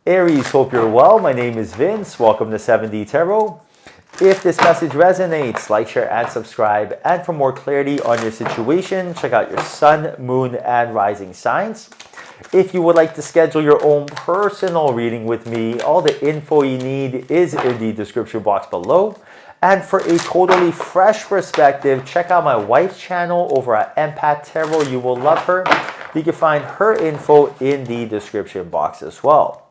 Aries, hope you're well. My name is Vince. Welcome to 7D Tarot. If this message resonates, like, share, and subscribe. And for more clarity on your situation, check out your sun, moon, and rising signs. If you would like to schedule your own personal reading with me, all the info you need is in the description box below. And for a totally fresh perspective, check out my wife's channel over at Empath Tarot. You will love her. You can find her info in the description box as well.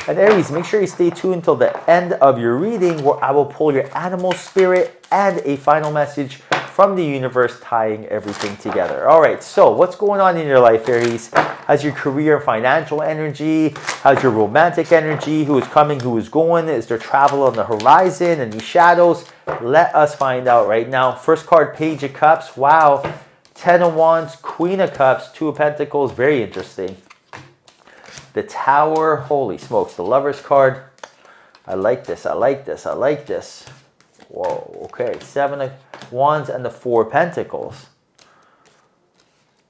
And Aries, make sure you stay tuned until the end of your reading where I will pull your animal spirit and a final message from the universe tying everything together. All right, so what's going on in your life, Aries? How's your career and financial energy? How's your romantic energy? Who is coming? Who is going? Is there travel on the horizon? Any shadows? Let us find out right now. First card, Page of Cups. Wow. 10 of Wands, Queen of Cups, 2 of Pentacles. Very interesting. The Tower, holy smokes, the Lover's card. I like this, I like this, I like this. Whoa, okay, 7 of Wands and the 4 of Pentacles.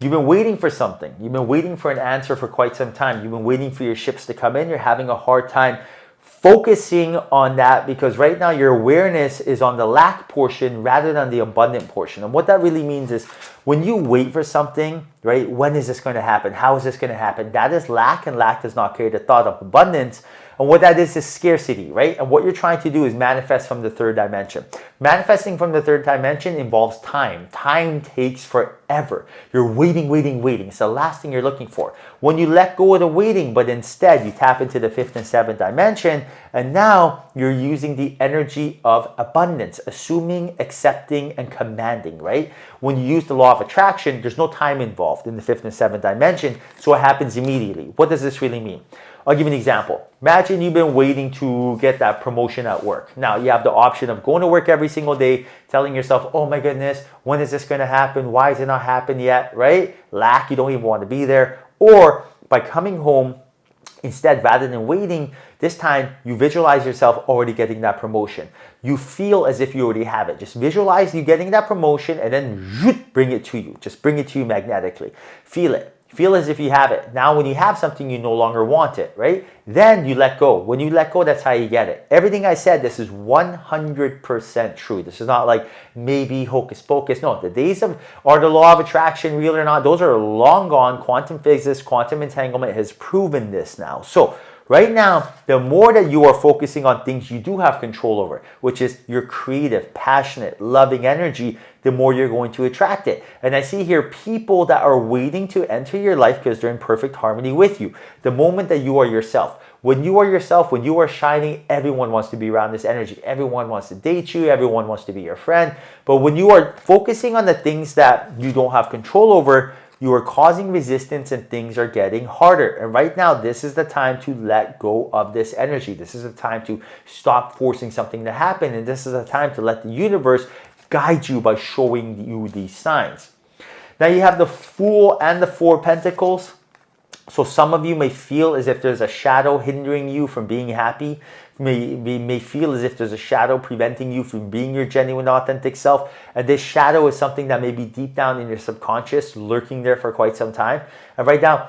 You've been waiting for something. You've been waiting for an answer for quite some time. You've been waiting for your ships to come in. You're having a hard time focusing on that because right now your awareness is on the lack portion rather than the abundant portion. And what that really means is when you wait for something, right, when is this going to happen? How is this going to happen? That is lack, and lack does not create a thought of abundance. And what that is scarcity, right? And what you're trying to do is manifest from the third dimension. Manifesting from the third dimension involves time. Time takes forever. You're waiting, waiting, waiting. It's the last thing you're looking for. When you let go of the waiting, but instead you tap into the 5th and 7th dimension, and now you're using the energy of abundance, assuming, accepting, and commanding, right? When you use the law of attraction, there's no time involved in the 5th and 7th dimension, so it happens immediately. What does this really mean? I'll give you an example. Imagine you've been waiting to get that promotion at work. Now you have the option of going to work every single day, telling yourself, oh my goodness, when is this going to happen? Why is it not happened yet, right? Lack, you don't even want to be there. Or by coming home, instead, rather than waiting, this time you visualize yourself already getting that promotion. You feel as if you already have it. Just visualize you getting that promotion and then bring it to you. Just bring it to you magnetically. Feel it. Feel as if you have it. Now, when you have something, you no longer want it, right? Then you let go. When you let go, that's how you get it. Everything I said, this is 100% true. This is not like maybe hocus pocus. No, the days of are the law of attraction real or not? Those are long gone. Quantum physics, quantum entanglement has proven this now. So right now, the more that you are focusing on things you do have control over, which is your creative, passionate, loving energy, the more you're going to attract it. And I see here people that are waiting to enter your life because they're in perfect harmony with you. The moment that you are yourself. When you are yourself, when you are shining, everyone wants to be around this energy. Everyone wants to date you. Everyone wants to be your friend. But when you are focusing on the things that you don't have control over, you are causing resistance and things are getting harder. And right now, this is the time to let go of this energy. This is the time to stop forcing something to happen. And this is the time to let the universe guide you by showing you these signs. Now you have the Fool and the 4 Pentacles. So some of you may feel as if there's a shadow hindering you from being happy. May feel as if there's a shadow preventing you from being your genuine, authentic self. And this shadow is something that may be deep down in your subconscious, lurking there for quite some time. And right now,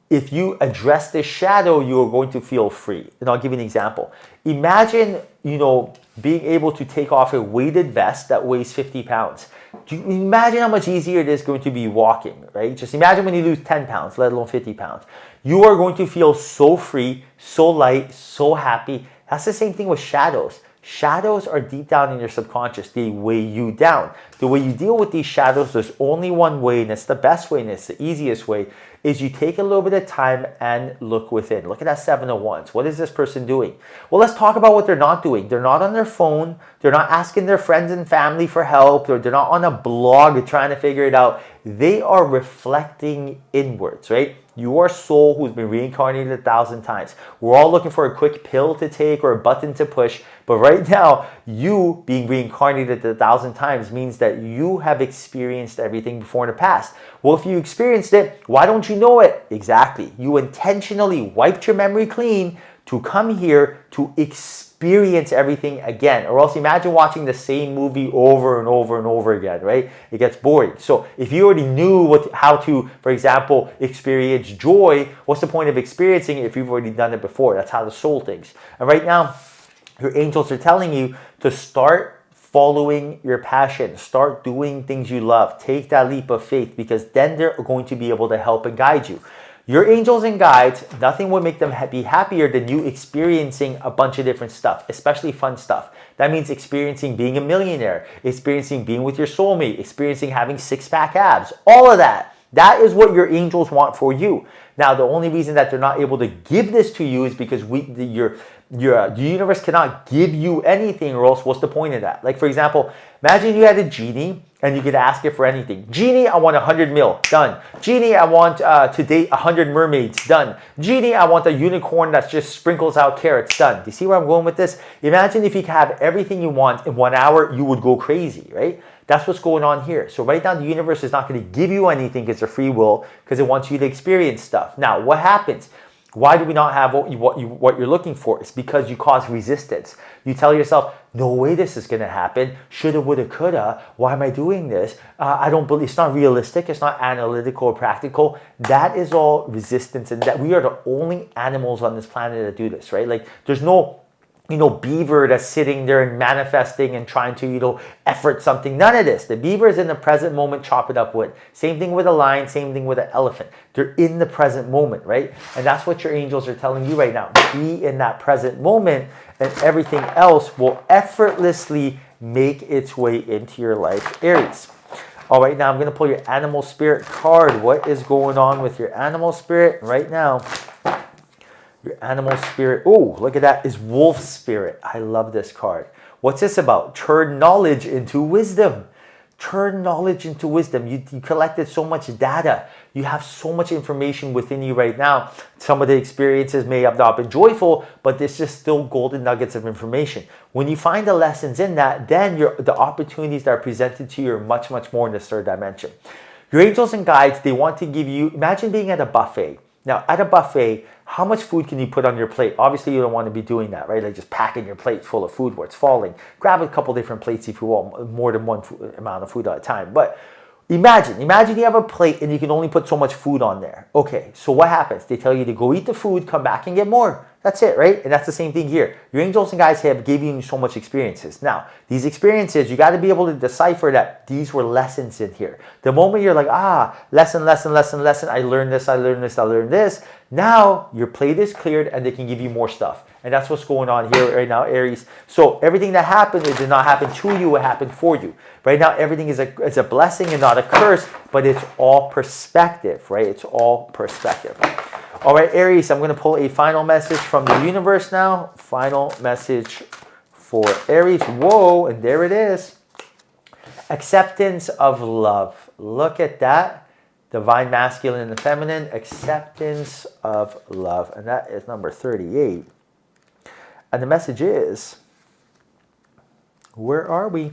if you address this shadow, you are going to feel free. And I'll give you an example. Imagine, being able to take off a weighted vest that weighs 50 pounds. Do you imagine how much easier it is going to be walking, right? Just imagine when you lose 10 pounds, let alone 50 pounds. You are going to feel so free, so light, so happy. That's the same thing with shadows. Shadows are deep down in your subconscious. They weigh you down. The way you deal with these shadows, there's only one way, and it's the best way, and it's the easiest way, is you take a little bit of time and look within. Look at that 7 of Wands. What is this person doing? Well, let's talk about what they're not doing. They're not on their phone. They're not asking their friends and family for help. Or they're not on a blog trying to figure it out. They are reflecting inwards, right? You are a soul who's been reincarnated 1,000 times. We're all looking for a quick pill to take or a button to push. But right now, you being reincarnated 1,000 times means that you have experienced everything before in the past. Well, if you experienced it, why don't you know it? Exactly. You intentionally wiped your memory clean to come here to experience everything again. Or else imagine watching the same movie over and over and over again, right? It gets boring. So if you already knew how to, for example, experience joy, what's the point of experiencing it if you've already done it before? That's how the soul thinks. And right now, your angels are telling you to start following your passion. Start doing things you love. Take that leap of faith, because then they're going to be able to help and guide you. Your angels and guides, nothing would make them be happier than you experiencing a bunch of different stuff, especially fun stuff. That means experiencing being a millionaire, experiencing being with your soulmate, experiencing having six-pack abs, all of that. That is what your angels want for you. Now, the only reason that they're not able to give this to you is because the universe cannot give you anything, or else what's the point of that? Like, for example, imagine you had a genie and you could ask it for anything. Genie, I want 100 mil, done. Genie, I want to date 100 mermaids, done. Genie, I want a unicorn that just sprinkles out carrots, done. Do you see where I'm going with this? Imagine if you could have everything you want in 1 hour, you would go crazy, right? That's what's going on here. So right now, the universe is not going to give you anything because it's free will, because it wants you to experience stuff. Now, what happens? Why do we not have what you're looking for? It's because you cause resistance. You tell yourself, no way this is going to happen. Shoulda, woulda, coulda. Why am I doing this? I don't believe. It's not realistic. It's not analytical or practical. That is all resistance. And that we are the only animals on this planet that do this, right? Like, there's no beaver that's sitting there and manifesting and trying to, effort something. None of this. The beaver is in the present moment, chop it up wood. Same thing with a lion, same thing with an elephant. They're in the present moment, right? And that's what your angels are telling you right now. Be in that present moment, and everything else will effortlessly make its way into your life, Aries. All right, now I'm going to pull your animal spirit card. What is going on with your animal spirit right now? Your animal spirit, oh, look at that, is wolf spirit. I love this card. What's this about? Turn knowledge into wisdom. Turn knowledge into wisdom. You collected so much data. You have so much information within you right now. Some of the experiences may have not been joyful, but there's just still golden nuggets of information. When you find the lessons in that, then the opportunities that are presented to you are much, much more in this third dimension. Your angels and guides, they want to give you, imagine being at a buffet. Now, at a buffet, how much food can you put on your plate? Obviously, you don't want to be doing that, right? Like just packing your plate full of food where it's falling. Grab a couple different plates if you want, more than one amount of food at a time. But imagine you have a plate and you can only put so much food on there. Okay, so what happens? They tell you to go eat the food, come back and get more. That's it, right? And that's the same thing here. Your angels and guides have given you so much experiences. Now, these experiences, you got to be able to decipher that these were lessons in here. The moment you're like, lesson, I learned this. Now, your plate is cleared and they can give you more stuff. And that's what's going on here right now, Aries. So everything that happened, it did not happen to you, it happened for you. Right now, everything is a blessing and not a curse, but it's all perspective, right? It's all perspective. All right, Aries, I'm going to pull a final message from the universe now. Final message for Aries. Whoa, and there it is. Acceptance of love. Look at that. Divine masculine and feminine. Acceptance of love. And that is number 38. And the message is, where are we?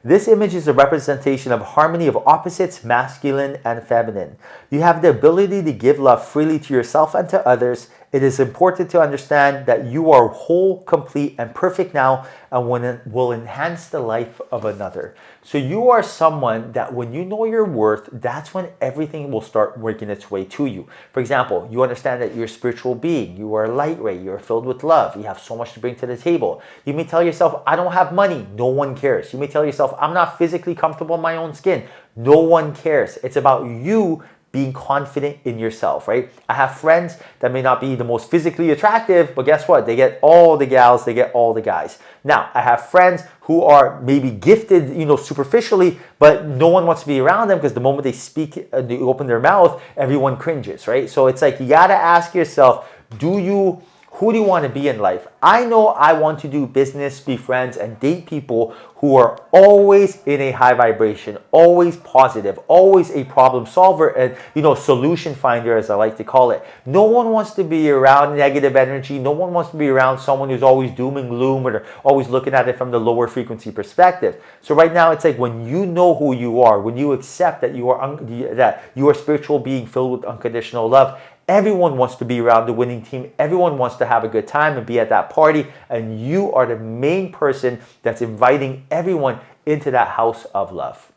This image is a representation of harmony of opposites, masculine and feminine. You have the ability to give love freely to yourself and to others. It is important to understand that you are whole, complete, and perfect now, and will enhance the life of another. So you are someone that when you know your worth, that's when everything will start working its way to you. For example, you understand that you're a spiritual being. You are a light ray. You're filled with love. You have so much to bring to the table. You may tell yourself, I don't have money. No one cares. You may tell yourself, I'm not physically comfortable in my own skin. No one cares. It's about you being confident in yourself, right? I have friends that may not be the most physically attractive, but guess what? They get all the gals, they get all the guys. Now, I have friends who are maybe gifted, superficially, but no one wants to be around them because the moment they speak, they open their mouth, everyone cringes, right? So it's like you gotta ask yourself, who do you want to be in life? I know I want to do business, be friends, and date people who are always in a high vibration, always positive, always a problem solver, and solution finder, as I like to call it. No one wants to be around negative energy. No one wants to be around someone who's always doom and gloom or always looking at it from the lower frequency perspective. So right now, it's like when you know who you are, when you accept that you are a spiritual being filled with unconditional love, Everyone wants to be around the winning team. Everyone wants to have a good time and be at that party. And you are the main person that's inviting everyone into that house of love.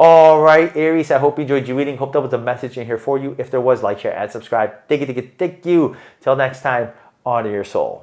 All right, Aries, I hope you enjoyed your reading. Hope that was a message in here for you. If there was, like, share, and subscribe. Thank you. Till next time, honor your soul.